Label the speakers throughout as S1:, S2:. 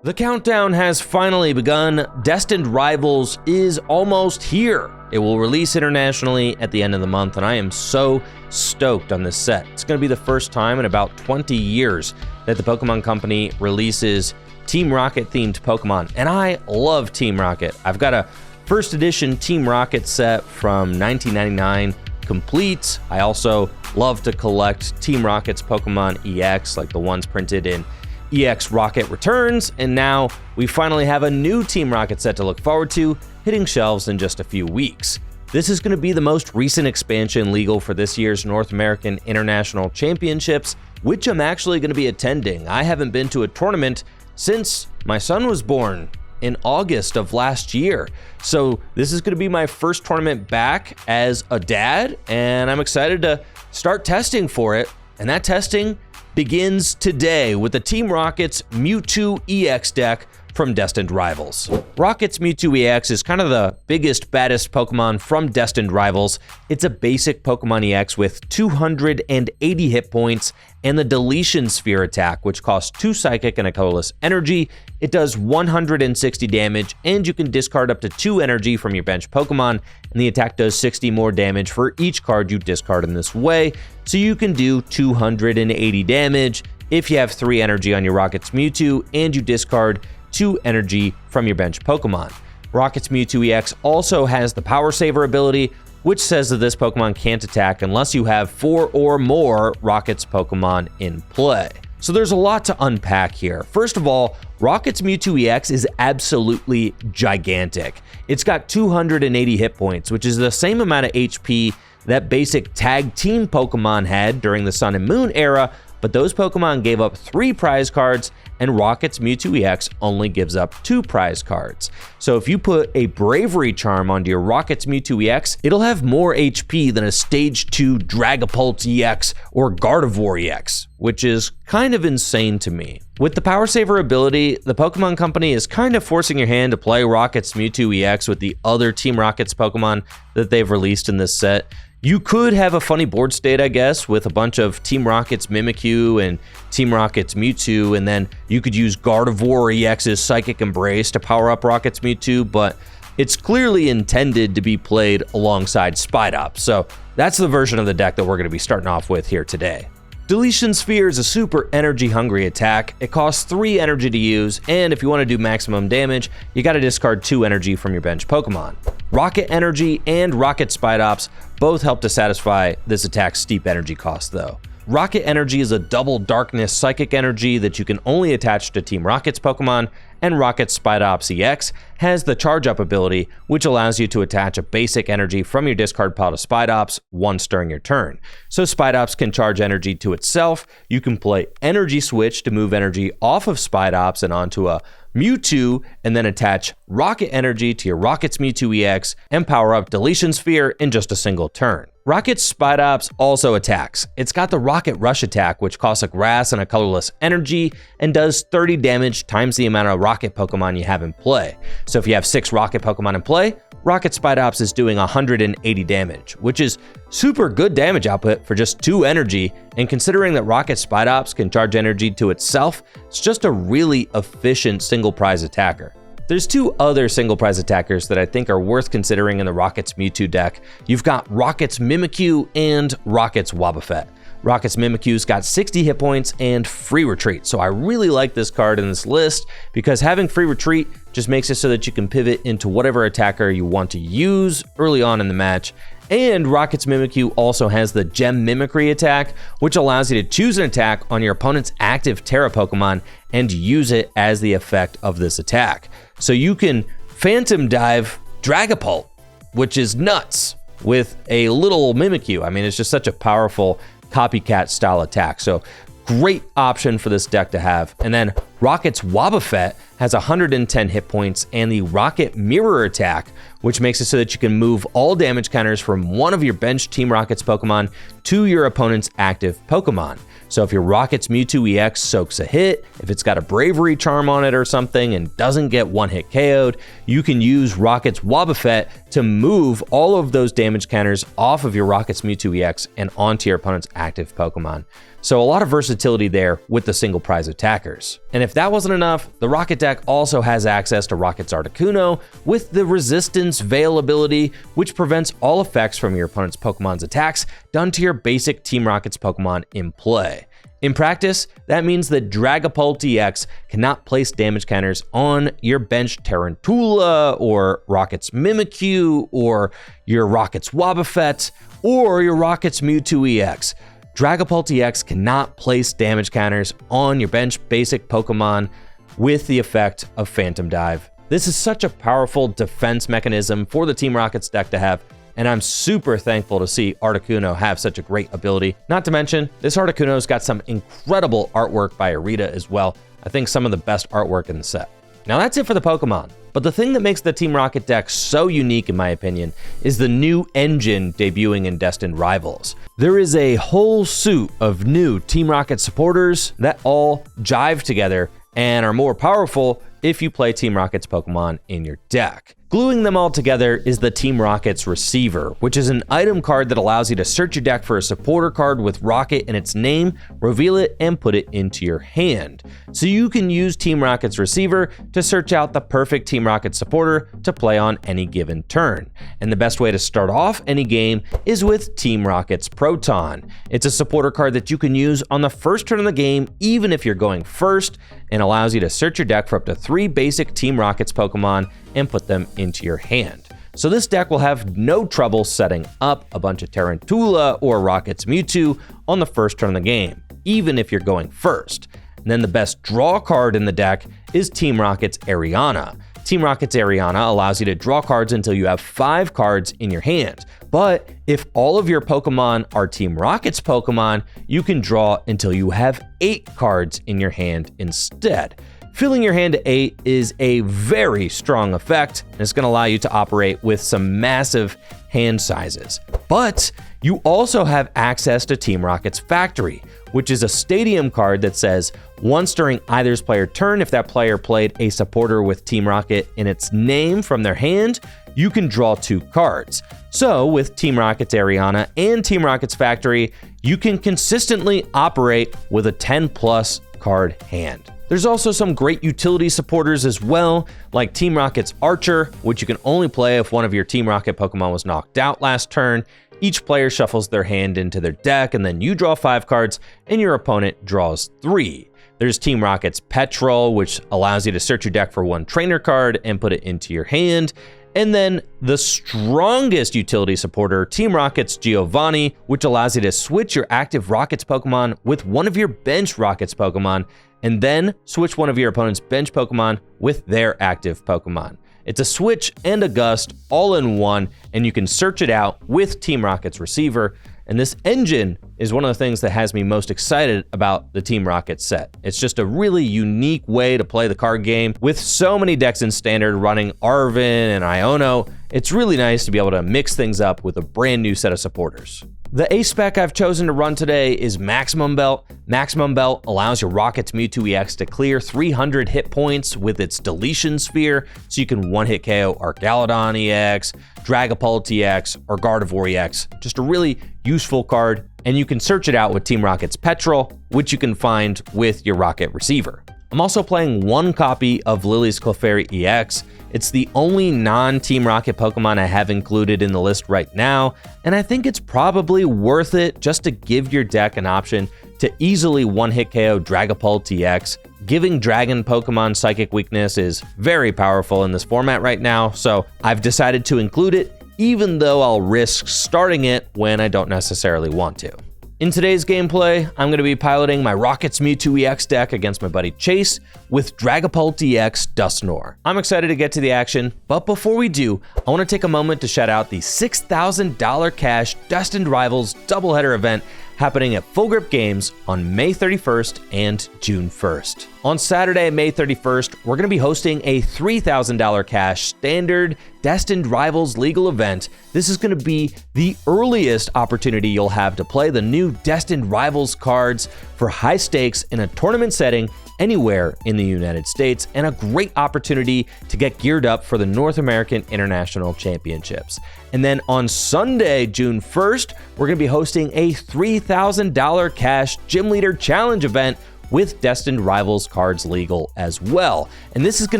S1: The countdown has finally begun. Destined Rivals is almost here. It will release internationally at the end of the month, and I am so stoked on this set. It's going to be the first time in about 20 years that the Pokemon Company releases Team Rocket themed Pokemon, and I love Team Rocket. I've got a first edition Team Rocket set from 1999 complete. I also love to collect Team Rocket's Pokemon EX, like the ones printed in EX Rocket Returns, and now we finally have a new Team Rocket set to look forward to, hitting shelves in just a few weeks. This is going to be the most recent expansion legal for this year's North American International Championships, which I'm actually going to be attending. I haven't been to a tournament since my son was born in August of last year. So this is going to be my first tournament back as a dad, and I'm excited to start testing for it. And that testing begins today with the Team Rocket's Mewtwo EX deck from Destined Rivals. Rocket's Mewtwo EX is kind of the biggest, baddest Pokemon from Destined Rivals. It's a basic Pokemon EX with 280 hit points and the Deletion Sphere attack, which costs 2 Psychic and a colorless energy. It does 160 damage, and you can discard up to 2 energy from your bench Pokemon, and the attack does 60 more damage for each card you discard in this way, so you can do 280 damage if you have 3 energy on your Rocket's Mewtwo and you discard 2 energy from your bench Pokemon. Rocket's Mewtwo EX also has the Power Saver ability, which says that this Pokemon can't attack unless you have 4 or more Rocket's Pokemon in play. So there's a lot to unpack here. First of all, Rocket's Mewtwo EX is absolutely gigantic. It's got 280 hit points, which is the same amount of HP that basic tag team Pokemon had during the Sun and Moon era, but those Pokemon gave up 3 prize cards, and Rocket's Mewtwo EX only gives up 2 prize cards. So if you put a Bravery Charm onto your Rocket's Mewtwo EX, it'll have more HP than a Stage 2 Dragapult EX or Gardevoir EX, which is kind of insane to me. With the Power Saver ability, the Pokemon Company is kind of forcing your hand to play Rocket's Mewtwo EX with the other Team Rocket's Pokemon that they've released in this set. You could have a funny board state, I guess, with a bunch of Team Rocket's Mimikyu and Team Rocket's Mewtwo, and then you could use Gardevoir EX's Psychic Embrace to power up Rocket's Mewtwo, but it's clearly intended to be played alongside Spidops, so that's the version of the deck that we're going to be starting off with here today. Deletion Sphere is a super energy-hungry attack. It costs 3 energy to use, and if you want to do maximum damage, you got to discard 2 energy from your bench Pokemon. Rocket Energy and Rocket Spidops both help to satisfy this attack's steep energy cost, though. Rocket Energy is a double Darkness Psychic Energy that you can only attach to Team Rocket's Pokemon, and Rocket Spidops EX has the Charge Up ability, which allows you to attach a basic energy from your discard pile to Spidops once during your turn. So Spidops can charge energy to itself. You can play Energy Switch to move energy off of Spidops and onto a Mewtwo, and then attach Rocket Energy to your Rocket's Mewtwo EX and power up Deletion Sphere in just a single turn. Rocket Spidops also attacks. It's got the Rocket Rush attack, which costs a grass and a colorless energy and does 30 damage times the amount of Rocket Pokemon you have in play. So if you have 6 Rocket Pokemon in play, Rocket Spidops is doing 180 damage, which is super good damage output for just 2 energy, and considering that Rocket Spidops can charge energy to itself, it's just a really efficient single prize attacker. There's 2 other single prize attackers that I think are worth considering in the Rocket's Mewtwo deck. You've got Rocket's Mimikyu and Rocket's Wobbuffet. Rocket's Mimikyu's got 60 hit points and Free Retreat, so I really like this card in this list because having Free Retreat just makes it so that you can pivot into whatever attacker you want to use early on in the match. And Rocket's Mimikyu also has the Gem Mimicry attack, which allows you to choose an attack on your opponent's active Terra Pokemon and use it as the effect of this attack. So you can Phantom Dive Dragapult, which is nuts, with a little Mimikyu. I mean, it's just such a powerful copycat style attack. So great option for this deck to have. And then Rocket's Wobbuffet has 110 hit points and the Rocket Mirror attack, which makes it so that you can move all damage counters from one of your bench Team Rocket's Pokemon to your opponent's active Pokemon. So if your Rocket's Mewtwo EX soaks a hit, if it's got a Bravery Charm on it or something and doesn't get one-hit KO'd, you can use Rocket's Wobbuffet to move all of those damage counters off of your Rocket's Mewtwo EX and onto your opponent's active Pokemon. So a lot of versatility there with the single prize attackers. And if if that wasn't enough, the Rocket deck also has access to Rocket's Articuno with the Resistance Veil ability, which prevents all effects from your opponent's Pokemon's attacks done to your basic Team Rocket's Pokemon in play. In practice, that means that Dragapult EX cannot place damage counters on your bench Tarantula, or Rocket's Mimikyu, or your Rocket's Wobbuffet, or your Rocket's Mewtwo EX. Dragapult EX cannot place damage counters on your bench basic Pokemon with the effect of Phantom Dive. This is such a powerful defense mechanism for the Team Rocket's deck to have, and I'm super thankful to see Articuno have such a great ability. Not to mention, this Articuno's got some incredible artwork by Arita as well. I think some of the best artwork in the set. Now that's it for the Pokemon, but the thing that makes the Team Rocket deck so unique in my opinion is the new engine debuting in Destined Rivals. There is a whole suite of new Team Rocket supporters that all jive together and are more powerful if you play Team Rocket's Pokemon in your deck. Gluing them all together is the Team Rocket's Receiver, which is an item card that allows you to search your deck for a supporter card with Rocket in its name, reveal it, and put it into your hand. So you can use Team Rocket's Receiver to search out the perfect Team Rocket supporter to play on any given turn. And the best way to start off any game is with Team Rocket's Proton. It's a supporter card that you can use on the first turn of the game, even if you're going first, and allows you to search your deck for up to 3 basic Team Rocket's Pokemon and put them into your hand. So this deck will have no trouble setting up a bunch of Tarantula or Rocket's Mewtwo on the first turn of the game, even if you're going first. And then the best draw card in the deck is Team Rocket's Ariana. Team Rocket's Ariana allows you to draw cards until you have 5 cards in your hand. But if all of your Pokemon are Team Rocket's Pokemon, you can draw until you have 8 cards in your hand instead. Filling your hand to 8 is a very strong effect, and it's going to allow you to operate with some massive hand sizes. But you also have access to Team Rocket's Factory, which is a stadium card that says once during either's player turn, if that player played a supporter with Team Rocket in its name from their hand, you can draw 2 cards. So with Team Rocket's Ariana and Team Rocket's Factory, you can consistently operate with a 10+ card hand. There's also some great utility supporters as well, like Team Rocket's Archer, which you can only play if one of your Team Rocket Pokemon was knocked out last turn. Each player shuffles their hand into their deck, and then you draw 5 cards, and your opponent draws 3. There's Team Rocket's Petrol, which allows you to search your deck for 1 trainer card and put it into your hand. And then the strongest utility supporter, Team Rocket's Giovanni, which allows you to switch your active Rocket's Pokemon with one of your bench Rocket's Pokemon, and then switch one of your opponent's bench Pokemon with their active Pokemon. It's a switch and a gust all in one, and you can search it out with Team Rocket's Receiver. And this engine is one of the things that has me most excited about the Team Rocket set. It's just a really unique way to play the card game. With so many decks in Standard running Arven and Iono, it's really nice to be able to mix things up with a brand new set of supporters. The ace spec I've chosen to run today is Maximum Belt. Maximum Belt allows your Rocket's Mewtwo EX to clear 300 hit points with its Deletion Sphere, so you can one-hit KO Argalodon EX, Dragapult EX, or Gardevoir EX. Just a really useful card, and you can search it out with Team Rocket's Petrol, which you can find with your Rocket Receiver. I'm also playing 1 copy of Lily's Clefairy EX. It's the only non-Team Rocket Pokemon I have included in the list right now, and I think it's probably worth it just to give your deck an option to easily one-hit KO Dragapult EX. Giving Dragon Pokemon Psychic Weakness is very powerful in this format right now, so I've decided to include it, even though I'll risk starting it when I don't necessarily want to. In today's gameplay, I'm going to be piloting my Rocket's Mewtwo EX deck against my buddy Chase with Dragapult EX Dusknoir. I'm excited to get to the action, but before we do, I want to take a moment to shout out the $6,000 cash Destined Rivals doubleheader event happening at Full Grip Games on May 31st and June 1st. On Saturday, May 31st, we're going to be hosting a $3,000 cash standard Destined Rivals legal event. This is going to be the earliest opportunity you'll have to play the new Destined Rivals cards for high stakes in a tournament setting anywhere in the United States, and a great opportunity to get geared up for the North American International Championships. And then on Sunday, June 1st, we're going to be hosting a $3,000 cash Gym Leader Challenge event with Destined Rivals cards legal as well. And this is going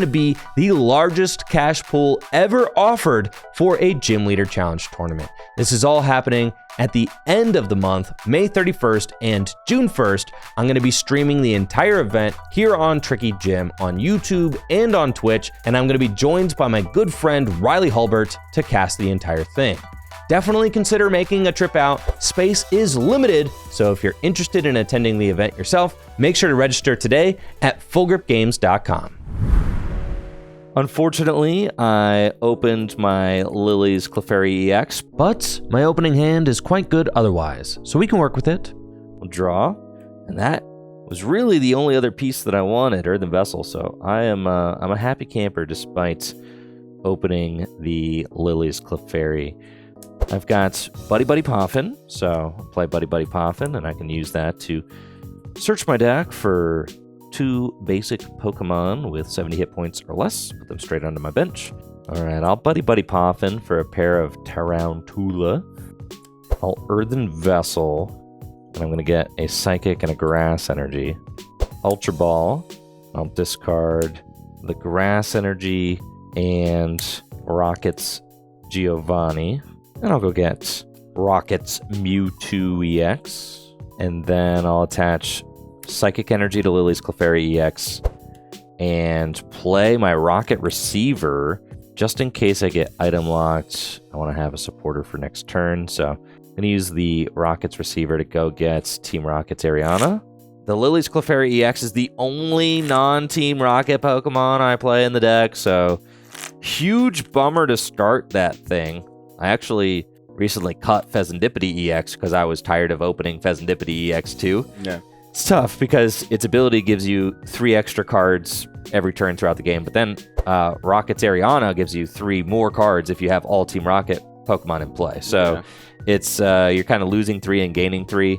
S1: to be the largest cash pool ever offered for a Gym Leader Challenge tournament. This is all happening at the end of the month, May 31st and June 1st. I'm going to be streaming the entire event here on Tricky Gym on YouTube and on Twitch, and I'm going to be joined by my good friend Riley Hulbert to cast the entire thing. Definitely consider making a trip out. Space is limited, so if you're interested in attending the event yourself, make sure to register today at fullgripgames.com. Unfortunately, I opened my Lily's Clefairy EX, but my opening hand is quite good otherwise, so we can work with it. We'll draw, and that was really the only other piece that I wanted, Earthen Vessel, so I'm a happy camper despite opening the Lily's Clefairy. I've got Buddy Buddy Poffin, so I'll play Buddy Buddy Poffin, and I can use that to search my deck for 2 basic Pokemon with 70 hit points or less, put them straight onto my bench. Alright, I'll Buddy Buddy Poffin for a pair of Tarantula. I'll Earthen Vessel, and I'm going to get a Psychic and a Grass Energy. Ultra Ball, I'll discard the Grass Energy and Rocket's Giovanni. And I'll go get Rocket's Mewtwo EX. And then I'll attach Psychic Energy to Lily's Clefairy EX and play my Rocket Receiver just in case I get item locked. I want to have a supporter for next turn, so I'm going to use the Rocket's Receiver to go get Team Rocket's Ariana. The Lily's Clefairy EX is the only non-Team Rocket Pokemon I play in the deck, so huge bummer to start that thing. I actually recently cut Pheasantipity EX because I was tired of opening Pheasantipity EX too.
S2: Yeah.
S1: It's tough because its ability gives you 3 extra cards every turn throughout the game, but then Rocket's Ariana gives you 3 more cards if you have all Team Rocket Pokemon in play. So it's you're kind of losing 3 and gaining 3.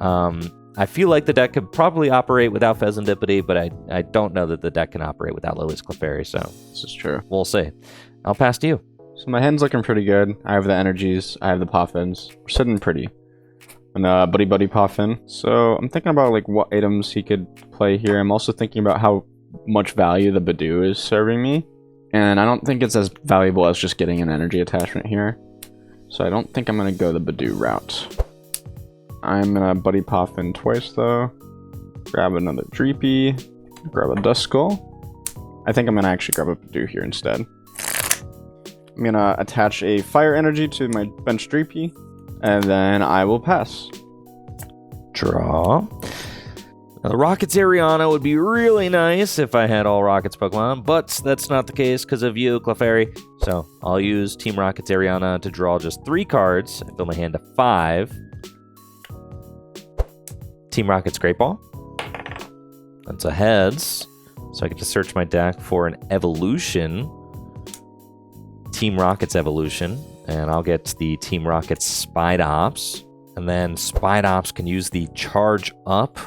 S1: I feel like the deck could probably operate without Pheasantipity, but I don't know that the deck can operate without Lily's Clefairy, so
S2: This is true.
S1: we'll see. I'll pass to you.
S2: So my hand's looking pretty good. I have the energies, I have the Poffins. We're sitting pretty. And Buddy Buddy Poffin. So I'm thinking about like what items he could play here. I'm also thinking about how much value the Badoo is serving me. And I don't think it's as valuable as just getting an energy attachment here. So I don't think I'm going to go the Badoo route. I'm going to Buddy Poffin twice though. Grab another Dreepy. Grab a Duskull. I think I'm going to actually grab a Badoo here instead. I'm going to attach a Fire Energy to my bench Dreepy, and then I will pass.
S1: Draw. Now, the Rocket's Ariana would be really nice if I had all Rocket's Pokemon, but that's not the case because of you, Clefairy. So I'll use Team Rocket's Ariana to draw just 3 cards. I fill my hand to 5. Team Rocket's Great Ball. That's a heads. So I get to search my deck for an evolution. Team Rocket's evolution, and I'll get the Team Rocket's Spidops, and then Spidops can use the Charge Up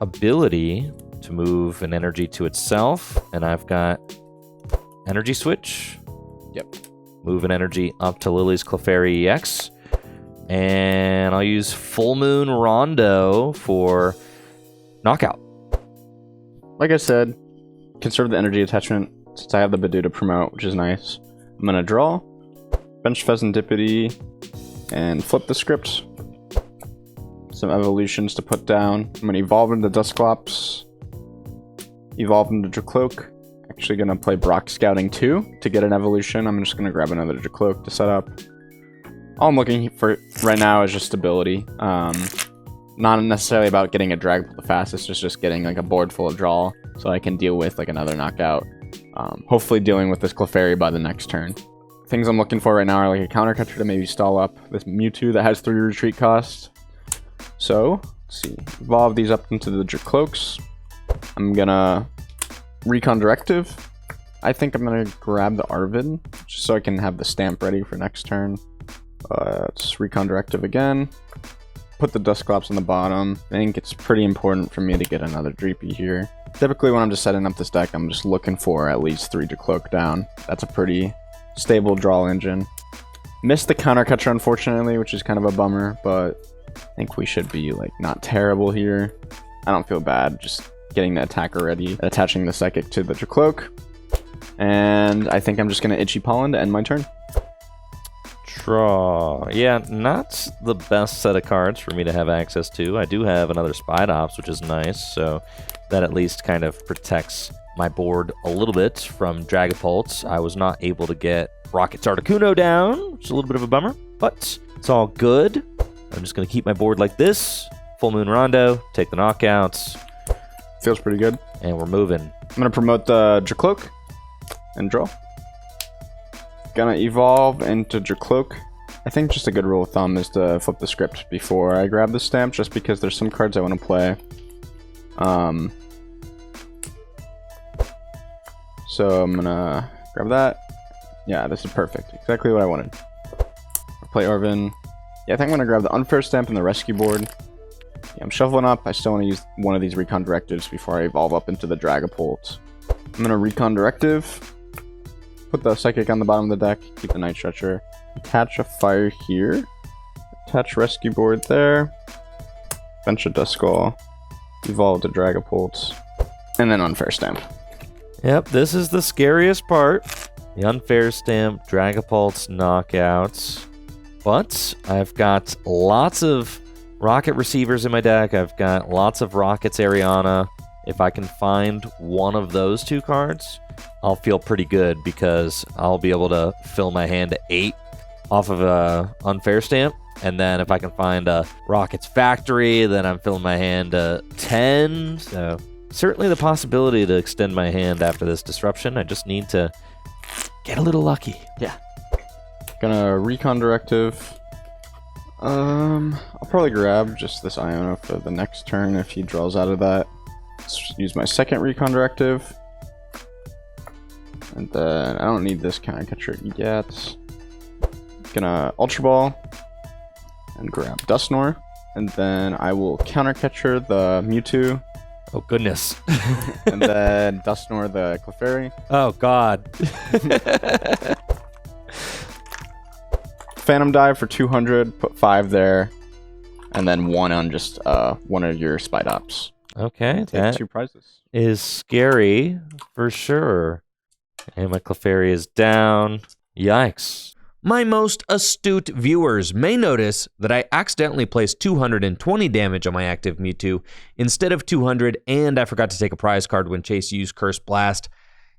S1: ability to move an energy to itself, and I've got Energy Switch.
S2: Yep.
S1: Move an energy up to Lily's Clefairy EX, and I'll use Full Moon Rondo for Knockout.
S2: Like I said, conserve the energy attachment since I have the Badoo to promote, which is nice. I'm going to draw, bench Pheasantipity, and flip the script. Some evolutions to put down. I'm going to evolve into Dusclops, evolve into Dracloak. Actually going to play Brock Scouting 2 to get an evolution. I'm just going to grab another Dracloak to set up. All I'm looking for right now is just stability. Not necessarily about getting a drag the fastest, it's just getting like a board full of draw so I can deal with like another knockout. Hopefully dealing with this Clefairy by the next turn. Things I'm looking for right now are like a counter catcher to maybe stall up this Mewtwo that has 3 retreat costs. So, let's see. Evolve these up into the Dracloaks. I'm gonna Recon Directive. I think I'm gonna grab the Arvid, just so I can have the stamp ready for next turn. Let's Recon Directive again. Put the Dusclops on the bottom. I think it's pretty important for me to get another Dreepy here. Typically when I'm just setting up this deck, I'm just looking for at least 3 Dracloak down. That's a pretty stable draw engine. Missed the counter catcher unfortunately, which is kind of a bummer, but I think we should be like not terrible here. I don't feel bad just getting the attacker ready, attaching the Psychic to the Jacloak. And I think I'm just going to Itchy Pollen to end my turn.
S3: Draw. Yeah, not the best set of cards for me to have access to. I do have another Spidops, which is nice, so that at least kind of protects my board a little bit from Dragapults. I was not able to get Rocket's Articuno down, which is a little bit of a bummer, but it's all good. I'm just going to keep my board like this. Full Moon Rondo, take the knockouts.
S2: Feels pretty good.
S3: And we're moving.
S2: I'm going to promote the Jacloak and draw. Gonna evolve into Jacloak. I think just a good rule of thumb is to flip the script before I grab the stamp, just because there's some cards I want to play. So I'm gonna grab that. Yeah, this is perfect. Exactly what I wanted. I'll play Orvin. Yeah, I think I'm gonna grab the Unfair Stamp and the Rescue board. Yeah, I'm shuffling up. I still want to use one of these Recon Directives before I evolve up into the Dragapult. I'm gonna Recon Directive. Put the Psychic on the bottom of the deck, keep the Night Stretcher, attach a Fire here, attach Rescue board there, bench a Duskull, evolve the Dragapult, and then Unfair Stamp.
S3: Yep, this is the scariest part. The Unfair Stamp, Dragapults, knockouts. But I've got lots of Rocket Receivers in my deck. I've got lots of Rockets Ariana. If I can find one of those two cards, I'll feel pretty good because I'll be able to fill my hand to 8 off of a Unfair Stamp. And then if I can find a Rockets Factory, then I'm filling my hand to 10. So certainly the possibility to extend my hand after this disruption. I just need to get a little lucky.
S2: Yeah. Gonna Recon Directive. I'll probably grab just this Iono for the next turn if he draws out of that. Let's use my second Recon Directive. And then I don't need this Counter Catcher yet. Gonna Ultra Ball and grab Dusknoir. And then I will Counter Catcher the Mewtwo.
S3: Oh, goodness.
S2: And then Dusknoir the Clefairy.
S3: Oh, God.
S2: Phantom Dive for 200, put 5 there. And then 1 on just one of your Spidops.
S3: Okay,
S2: Take
S3: that
S2: 2 prizes.
S3: is scary for sure. And my Clefairy is down. Yikes.
S1: My most astute viewers may notice that I accidentally placed 220 damage on my active Mewtwo instead of 200, and I forgot to take a prize card when Chase used Curse Blast.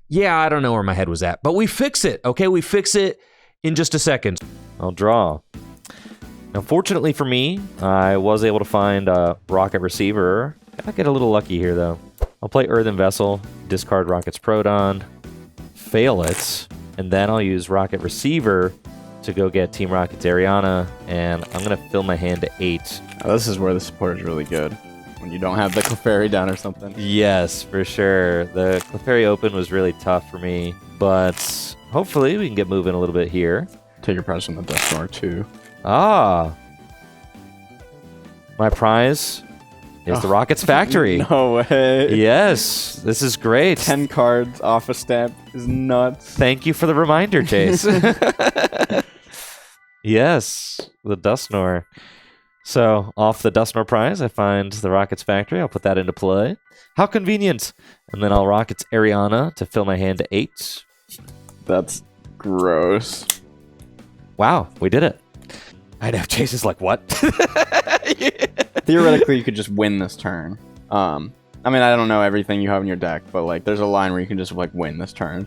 S1: Yeah, I don't know where my head was at, but we fix it, okay? We fix it in just a second.
S3: I'll draw. Now, fortunately for me, I was able to find a Rocket Receiver. Gotta get a little lucky here, though. I'll play Earthen Vessel, discard Rocket's Proton, fail it, and then I'll use Rocket Receiver to go get Team Rocket's Ariana, and I'm going to fill my hand to 8.
S2: Oh, this is where the support is really good. When you don't have the Clefairy down or something.
S3: Yes, for sure. The Clefairy Open was really tough for me, but hopefully we can get moving a little bit here.
S2: Take your prize from the Dusknoir too.
S3: Ah. My prize is the Rockets Factory.
S2: No way.
S3: Yes, this is great.
S2: 10 cards off a stamp is nuts.
S3: Thank you for the reminder, Chase. Yes, the Dusknoir. So, off the Dusknoir prize, I find the Rockets Factory. I'll put that into play. How convenient. And then I'll Rockets Ariana to fill my hand to 8.
S2: That's gross.
S3: Wow, we did it. I know, Chase is like, what?
S2: Theoretically, you could just win this turn. I mean, I don't know everything you have in your deck, but like, there's a line where you can just like win this turn.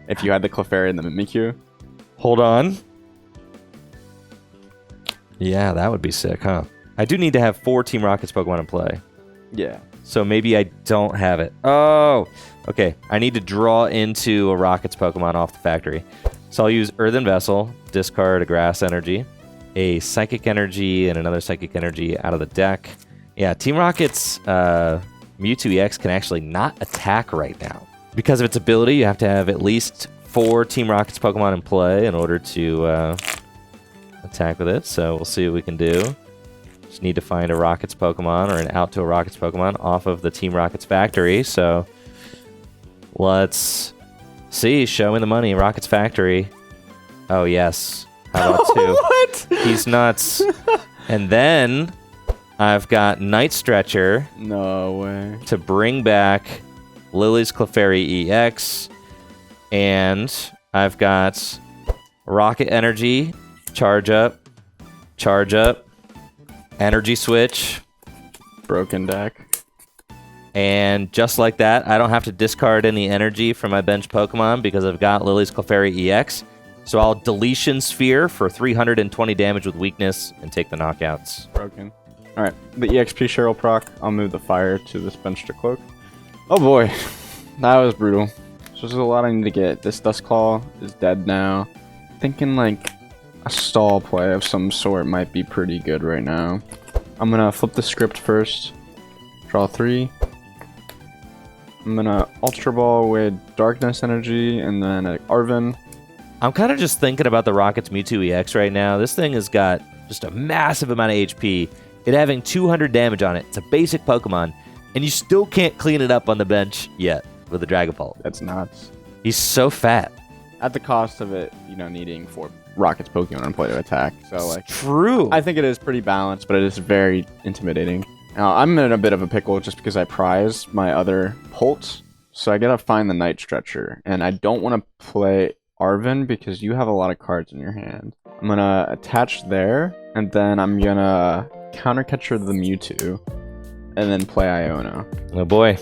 S2: If you had the Clefairy and the Mimikyu.
S3: Hold on. Yeah, that would be sick, huh? I do need to have 4 Team Rockets Pokemon in play.
S2: Yeah.
S3: So maybe I don't have it. Oh, okay. I need to draw into a Rockets Pokemon off the factory. So I'll use Earthen Vessel, discard a Grass Energy, a Psychic Energy, and another Psychic Energy out of the deck. Yeah, Team Rocket's Mewtwo EX can actually not attack right now. Because of its ability, you have to have at least 4 Team Rocket's Pokemon in play in order to attack with it. So we'll see what we can do. Just need to find a Rockets Pokemon or an out to a Rockets Pokemon off of the Team Rockets Factory. So let's see. Show me the money. Rockets Factory. Oh, yes. How about 2?
S2: What?
S3: He's nuts. And then I've got Night Stretcher
S2: No way.
S3: to bring back Lily's Clefairy EX. And I've got Rocket Energy, Charge Up, Energy Switch.
S2: Broken deck.
S3: And just like that, I don't have to discard any energy from my bench Pokemon because I've got Lily's Clefairy EX. So I'll Deletion Sphere for 320 damage with weakness and take the knockouts.
S2: Broken. Alright, the EXP share will proc. I'll move the fire to this bench to cloak. Oh boy, that was brutal. So there's a lot I need to get. This Dustclaw is dead now. Thinking like a stall play of some sort might be pretty good right now. I'm gonna flip the script first. Draw 3. I'm gonna Ultra Ball with Darkness Energy and then Arven.
S3: I'm kind of just thinking about the Rocket's Mewtwo EX right now. This thing has got just a massive amount of HP. It having 200 damage on it. It's a basic Pokemon, and you still can't clean it up on the bench yet with the Dragapult.
S2: That's nuts.
S3: He's so fat.
S2: At the cost of it, needing 4 Rocket's Pokemon in play to attack. So like,
S3: True.
S2: I think it is pretty balanced, but it is very intimidating. Now, I'm in a bit of a pickle just because I prize my other Pults, so I gotta find the Night Stretcher, and I don't want to play Arven because you have a lot of cards in your hand. I'm gonna attach there, and then I'm gonna Countercatcher the Mewtwo, and then play Iono.
S3: Oh boy.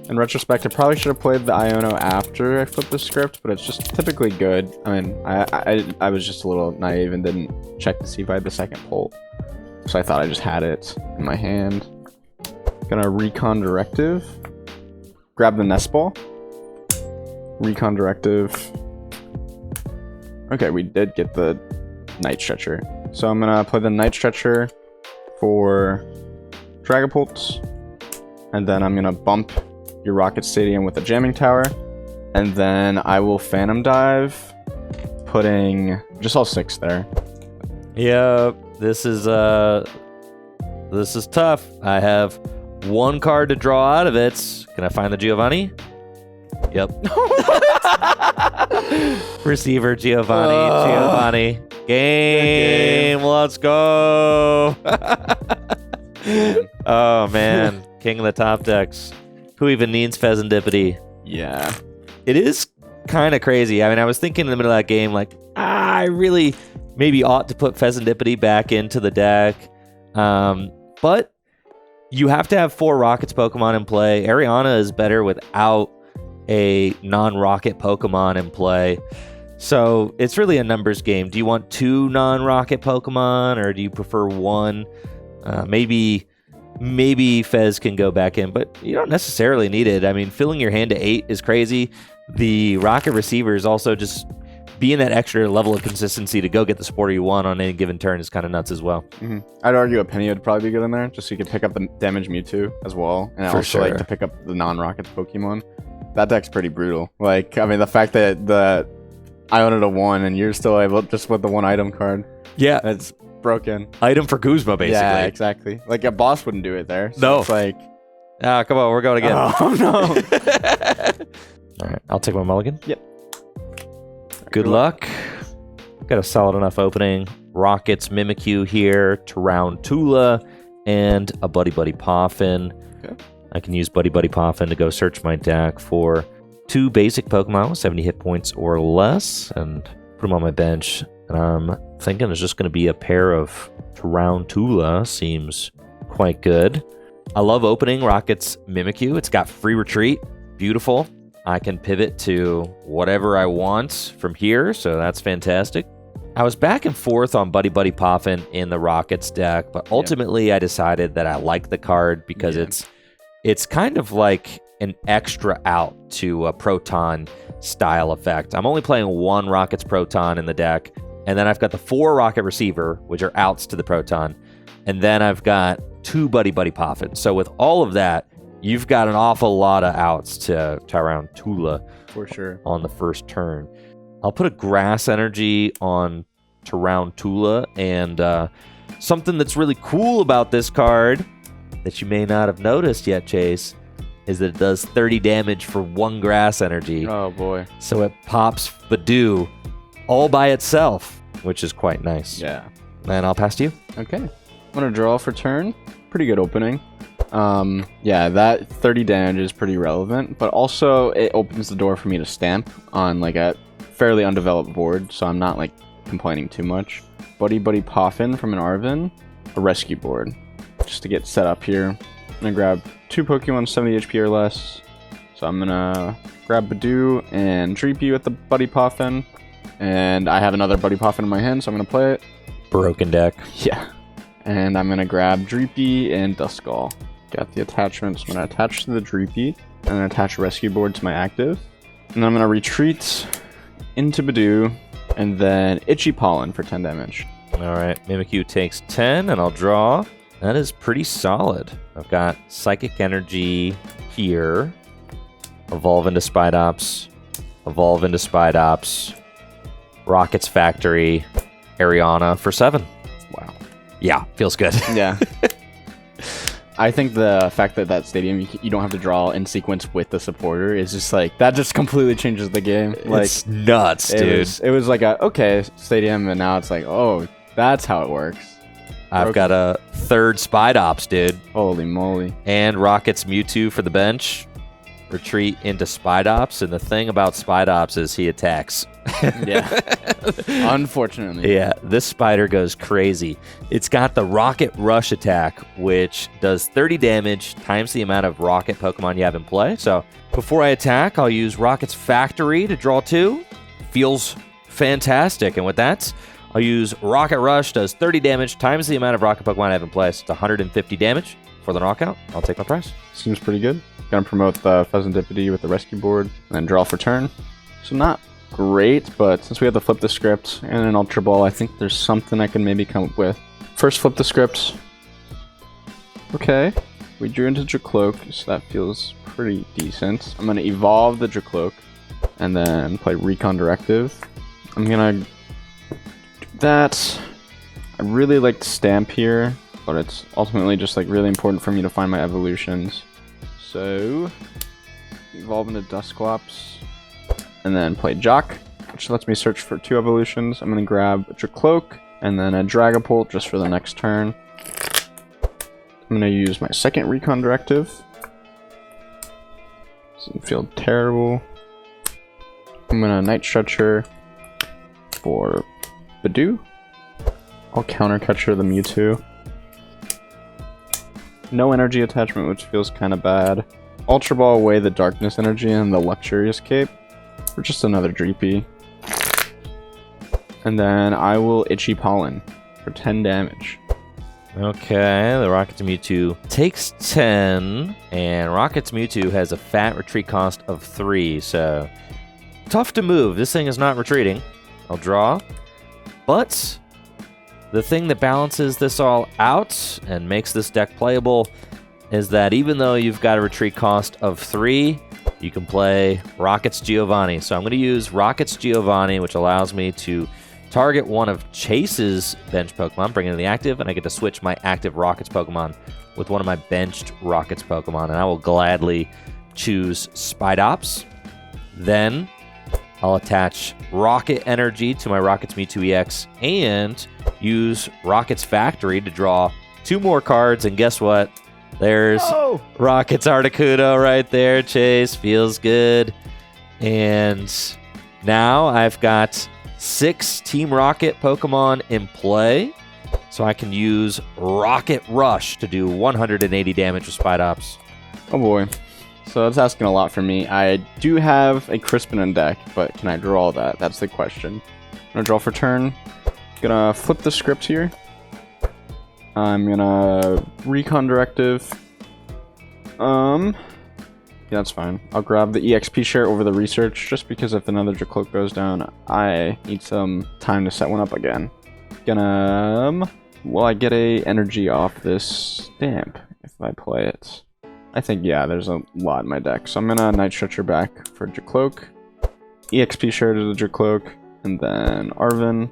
S2: In retrospect, I probably should have played the Iono after I flipped the script, but it's just typically good. I mean, I was just a little naive and didn't check to see if I had the second Pult. So I thought I just had it in my hand. Gonna Recon Directive. Grab the Nest Ball. Recon Directive. Okay, we did get the Night Stretcher. So I'm gonna play the Night Stretcher for Dragapult. And then I'm gonna bump your Rocket Stadium with a Jamming Tower. And then I will Phantom Dive, putting just all 6 there.
S3: Yep. This is tough. I have 1 card to draw out of it. Can I find the Giovanni? Yep. Receiver Giovanni. Game. Let's go. Oh man, king of the top decks. Who even needs Pheasantipity?
S2: Yeah.
S3: It is kind of crazy. I mean, I was thinking in the middle of that game, like, I really maybe ought to put Pheasantipity back into the deck. But you have to have 4 Rockets Pokemon in play. Ariana is better without a non-Rocket Pokemon in play. So it's really a numbers game. Do you want 2 non-Rocket Pokemon, or do you prefer 1? Maybe Fez can go back in, but you don't necessarily need it. I mean, filling your hand to 8 is crazy. The Rocket Receiver is also just being that extra level of consistency to go get the supporter you want on any given turn is kind of nuts as well.
S2: Mm-hmm. I'd argue a Penny would probably be good in there, just so you could pick up the damage Mewtwo as well, and
S3: For
S2: also
S3: sure.
S2: like to pick up the non-Rocket Pokemon. That deck's pretty brutal. Like, I mean, the fact that I own it a 1 and you're still able just with the 1 item card,
S3: Yeah,
S2: that's broken.
S3: item for Guzma, basically.
S2: Yeah, exactly. Like a boss wouldn't do it there. So
S3: No.
S2: it's like,
S3: Ah, come on, we're going again.
S2: oh no.
S3: All right, I'll take my mulligan.
S2: Yep.
S3: Good luck. Got a solid enough opening. Rockets, Mimikyu here, Tarantula, and a Buddy Buddy Poffin.
S2: Okay.
S3: I can use Buddy Buddy Poffin to go search my deck for 2 basic Pokemon with 70 hit points or less and put them on my bench. And I'm thinking it's just going to be a pair of Tarantula. Seems quite good. I love opening Rocket's Mimikyu. It's got free retreat. Beautiful. I can pivot to whatever I want from here, so that's fantastic. I was back and forth on Buddy Buddy Poffin in the Rockets deck, but ultimately I decided that I like the card because it's kind of like an extra out to a Proton style effect. I'm only playing 1 Rockets Proton in the deck, and then I've got the 4 Rocket Receiver, which are outs to the Proton, and then I've got 2 Buddy Buddy Poffin. So with all of that, you've got an awful lot of outs to Tarantula
S2: For sure.
S3: on the first turn. I'll put a Grass Energy on Tarantula, and something that's really cool about this card that you may not have noticed yet, Chase, is that it does 30 damage for 1 Grass Energy.
S2: Oh boy.
S3: So it pops Badoo all by itself, which is quite nice.
S2: Yeah.
S3: And I'll pass to you.
S2: Okay. I'm gonna draw for turn. Pretty good opening. Yeah, that 30 damage is pretty relevant, but also it opens the door for me to stamp on like a fairly undeveloped board, so I'm not like complaining too much. Buddy Poffin from an Arvin, a rescue board. Just to get set up here, I'm gonna grab 2 Pokemon 70 HP or less. So I'm gonna grab Badoo and Dreepy with the Buddy Poffin, and I have another Buddy Poffin in my hand, so I'm gonna play it.
S3: Broken deck.
S2: Yeah. And I'm gonna grab Dreepy and Duskull. Got the attachments. I'm gonna attach to the Dreepy and then attach Rescue Board to my active. And then I'm gonna retreat into Badoo and then Itchy Pollen for 10 damage.
S3: Alright, Mimikyu takes 10 and I'll draw. That is pretty solid. I've got Psychic Energy here. Evolve into Spidops. Evolve into Spidops. Rockets Factory. Ariana for 7.
S2: Wow.
S3: Yeah, feels good.
S2: Yeah. I think the fact that that stadium you don't have to draw in sequence with the supporter is just like that just completely changes the game. Like
S3: It's nuts, dude.
S2: it was like a okay stadium, and now it's like, oh, that's how it works.
S3: I've got a 3rd Spidops, dude.
S2: Holy moly.
S3: And Rockets Mewtwo for the bench. Retreat into Spidops, and the thing about Spidops is he attacks.
S2: Yeah. Unfortunately.
S3: Yeah, this spider goes crazy. It's got the Rocket Rush attack, which does 30 damage times the amount of Rocket Pokemon you have in play. So before I attack, I'll use Rocket's Factory to draw 2. Feels fantastic. And with that, I'll use Rocket Rush, does 30 damage times the amount of Rocket Pokemon I have in play. So it's 150 damage for the knockout. I'll take my price.
S2: Seems pretty good. Gonna promote the Pheasantipity with the rescue board and then draw for turn. So not great, but since we have to flip the script and an Ultra Ball, I think there's something I can maybe come up with. First, flip the script. Okay, we drew into Dracloak, so that feels pretty decent. I'm gonna evolve the Dracloak and then play Recon Directive. I'm gonna do that. I really like to stamp here, but it's ultimately just like really important for me to find my evolutions. So, evolve into Dusclops, and then play Jock, which lets me search for 2 evolutions. I'm going to grab a Dracloak, and then a Dragapult just for the next turn. I'm going to use my second Recon Directive. Doesn't feel terrible. I'm going to Night Stretcher for Badoo. I'll Counter Catcher the Mewtwo. No energy attachment, which feels kind of bad. Ultra Ball away the Darkness Energy and the Luxurious Cape for just another Dreepy. And then I will Itchy Pollen for 10 damage.
S3: Okay, the Rockets Mewtwo takes 10, and Rockets Mewtwo has a fat retreat cost of 3, so tough to move. This thing is not retreating. I'll draw, but the thing that balances this all out and makes this deck playable is that even though you've got a retreat cost of 3, you can play Rockets Giovanni. So I'm going to use Rockets Giovanni, which allows me to target one of Chase's bench Pokemon, bring it to the active, and I get to switch my active Rockets Pokemon with one of my benched Rockets Pokemon, and I will gladly choose Spidops. Then I'll attach Rocket Energy to my Rockets Mewtwo EX and use Rockets Factory to draw 2 more cards. And guess what? There's Rockets Articuno right there. Chase, feels good. And now I've got 6 Team Rocket Pokemon in play. So I can use Rocket Rush to do 180 damage with Spidops.
S2: Oh boy. So that's asking a lot from me. I do have a Crispin in deck, but can I draw that? That's the question. I'm gonna draw for turn. Gonna flip the script here. I'm gonna Recon Directive. Yeah, that's fine. I'll grab the EXP share over the research, just because if another Dracloak goes down, I need some time to set one up again. Gonna... Will I get a energy off this stamp if I play it? I think, yeah, there's a lot in my deck. So I'm gonna Night Stretcher back for Dracloak. EXP share to the Dracloak. And then Arvin.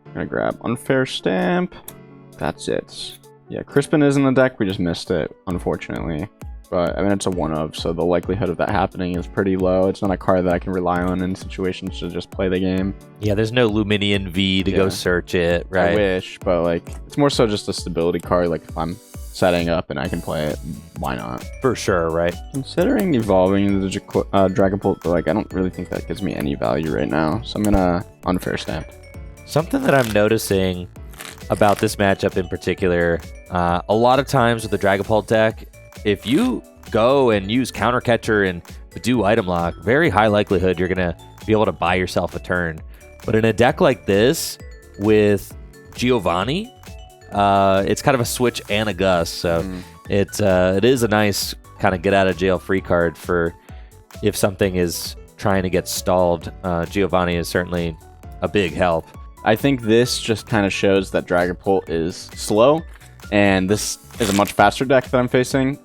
S2: I'm gonna grab Unfair Stamp. That's it. Yeah, Crispin is in the deck. We just missed it, unfortunately. But I mean, it's a one of, so the likelihood of that happening is pretty low. It's not a card that I can rely on in situations to just play the game.
S3: Yeah, there's no Luminian V to go search it, right?
S2: I wish, but like it's more so just a stability card. Like if I'm setting up and I can play it, why not?
S3: For sure, right?
S2: Considering evolving into the Dragapult, but like I don't really think that gives me any value right now. So I'm gonna unfair stamp.
S3: Something that I'm noticing about this matchup in particular, a lot of times with the Dragapult deck, if you go and use Counter Catcher and do item lock, very high likelihood you're going to be able to buy yourself a turn. But in a deck like this with Giovanni, it's kind of a switch and a gust. So it is a nice kind of get out of jail free card for if something is trying to get stalled. Giovanni is certainly a big help.
S2: I think this just kind of shows that Dragapult is slow, and this is a much faster deck that I'm facing.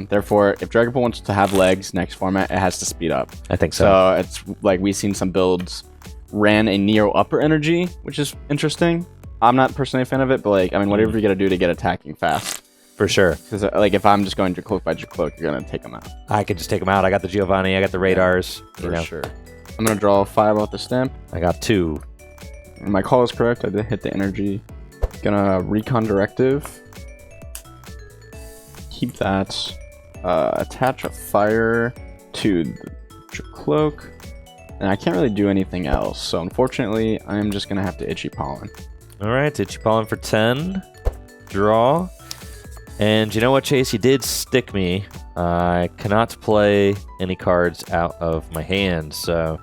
S2: Therefore, if Dragapult wants to have legs next format, it has to speed up.
S3: I think so.
S2: So it's like we've seen some builds ran a Neo upper energy, which is interesting. I'm not personally a fan of it, but like, I mean, whatever you got to do to get attacking fast.
S3: For sure.
S2: Because like if I'm just going Jacloak by Jacloak, you're going to take them out.
S3: I could just take them out. I got the Giovanni. I got the Radars.
S2: For sure. I'm going to draw 5 off the stamp.
S3: I got 2.
S2: My call is correct. I did hit the energy. Gonna Recon Directive. Keep that. Attach a fire to the Jacloak. And I can't really do anything else. So unfortunately, I'm just gonna have to Itchy Pollen.
S3: All right, Itchy Pollen for 10. Draw. And you know what, Chase? You did stick me. I cannot play any cards out of my hand, so...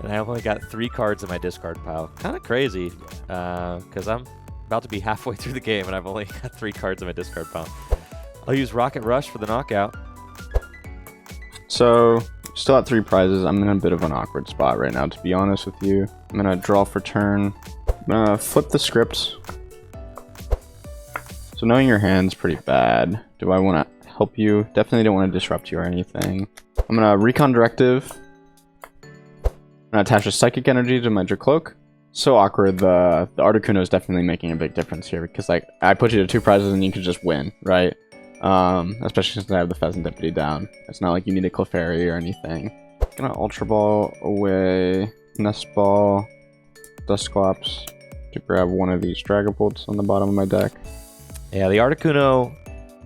S3: And I only got 3 cards in my discard pile. Kind of crazy, because I'm about to be halfway through the game, and I've only got 3 cards in my discard pile. I'll use Rocket Rush for the knockout.
S2: So, still at 3 prizes. I'm in a bit of an awkward spot right now, to be honest with you. I'm going to draw for turn. I'm going to flip the script. So knowing your hand's pretty bad. Do I want to help you? Definitely don't want to disrupt you or anything. I'm going to Recon Directive. I'm going to attach a Psychic Energy to my Jacloak. So awkward. The Articuno is definitely making a big difference here because like I put you to 2 prizes and you can just win, right? Especially since I have the Pheasantipity down. It's not like you need a Clefairy or anything. Gonna Ultra Ball away, Nest Ball, Dusclops to grab one of these Dragapults on the bottom of my deck.
S3: Yeah, the Articuno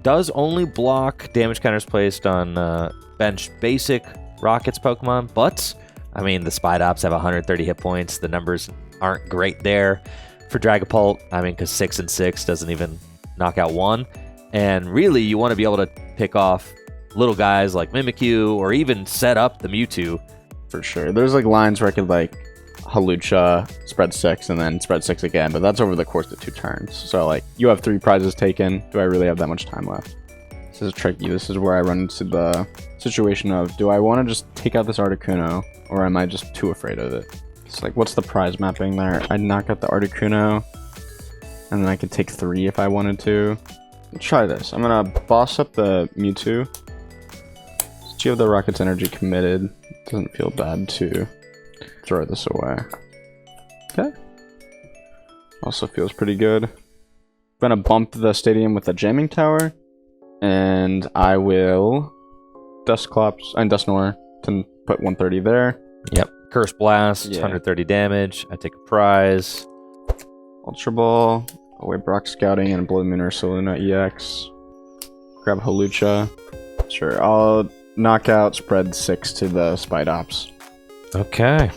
S3: does only block damage counters placed on bench basic Rockets Pokemon, but I mean, the Spidops have 130 hit points. The numbers aren't great there for Dragapult. I mean, because 6 and 6 doesn't even knock out 1. And really, you want to be able to pick off little guys like Mimikyu or even set up the Mewtwo.
S2: For sure. There's like lines where I could like Halucha, spread 6, and then spread 6 again, but that's over the course of 2 turns. So like, you have 3 prizes taken. Do I really have that much time left? This is tricky. This is where I run into the situation of, do I want to just take out this Articuno, or am I just too afraid of it? It's like, what's the prize mapping there? I'd knock out the Articuno, and then I could take 3 if I wanted to. Let's try this. I'm gonna boss up the Mewtwo. Since you have the Rocket's Energy committed, it doesn't feel bad to throw this away. Okay. Also feels pretty good. I'm gonna bump the stadium with a Jamming Tower, and I will Dusclops and Dusknoir to put 130 there.
S3: Yep. Curse Blast, 130 damage. I take a prize.
S2: Ultra Ball, away Brock Scouting and Blood Moon Ursaluna EX. Grab Halucha. Sure, I'll knock out spread 6 to the Spidops.
S3: Okay.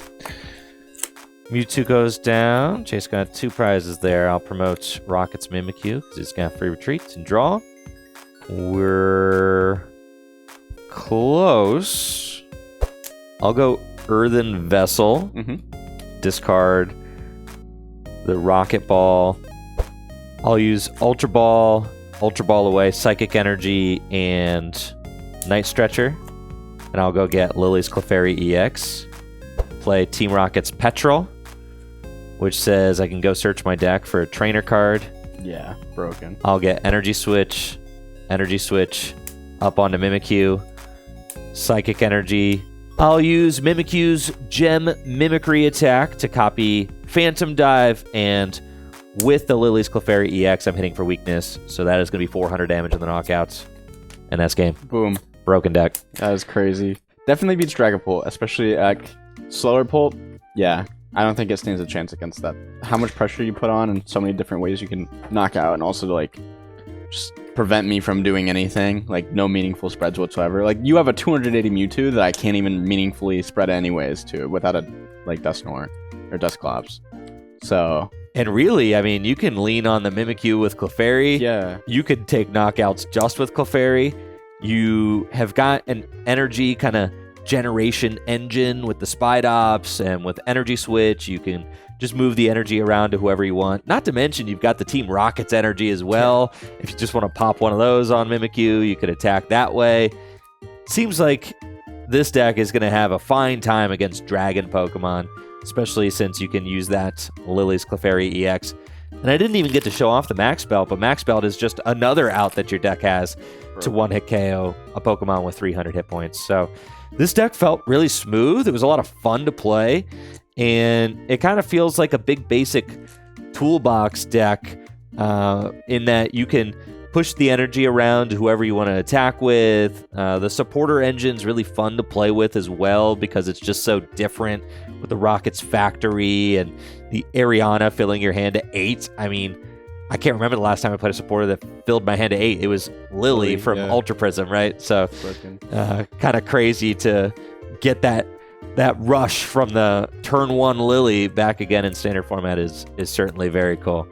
S3: Mewtwo goes down. Chase got 2 prizes there. I'll promote Rocket's Mimikyu because he's got free retreats and draw. We're close. I'll go Earthen Vessel. Discard the Rocket Ball. I'll use Ultra Ball away, Psychic Energy, and Night Stretcher. And I'll go get Lily's Clefairy EX. Play Team Rocket's Petrol, which says I can go search my deck for a trainer card.
S2: Yeah, broken.
S3: I'll get Energy Switch, up onto Mimikyu, Psychic Energy. I'll use Mimikyu's Gem Mimicry attack to copy Phantom Dive, and with the Lily's Clefairy EX, I'm hitting for weakness, so that is going to be 400 damage in the knockouts. and that's game.
S2: Boom.
S3: Broken deck.
S2: That is crazy. Definitely beats Dragapult, especially at slower Pult. Yeah, I don't think it stands a chance against that. How much pressure you put on and so many different ways you can knock out and also like just prevent me from doing anything. Like no meaningful spreads whatsoever. Like you have a 280 Mewtwo that I can't even meaningfully spread anyways to without a like Dusknoir or Dusclops. So...
S3: And really, I mean, you can lean on the Mimikyu with Clefairy.
S2: Yeah.
S3: You could take knockouts just with Clefairy. You have got an energy kind of generation engine with the Spidops and with Energy Switch. You can just move the energy around to whoever you want. Not to mention, you've got the Team Rocket's energy as well. If you just want to pop one of those on Mimikyu, you could attack that way. Seems like this deck is going to have a fine time against Dragon Pokemon, especially since you can use that Lily's Clefairy EX. And I didn't even get to show off the Max Belt, but Max Belt is just another out that your deck has to one-hit KO a Pokemon with 300 hit points. So this deck felt really smooth. It was a lot of fun to play, and it kind of feels like a big basic toolbox deck in that you can push the energy around to whoever you want to attack with. The supporter engine's really fun to play with as well because it's just so different with the Rocket's Factory and the Ariana filling your hand to 8. I mean, I can't remember the last time I played a supporter that filled my hand to 8. It was Lily from Ultra Prism, right? So kind of crazy to get that rush from the turn 1 Lily back again in standard format is certainly very cool.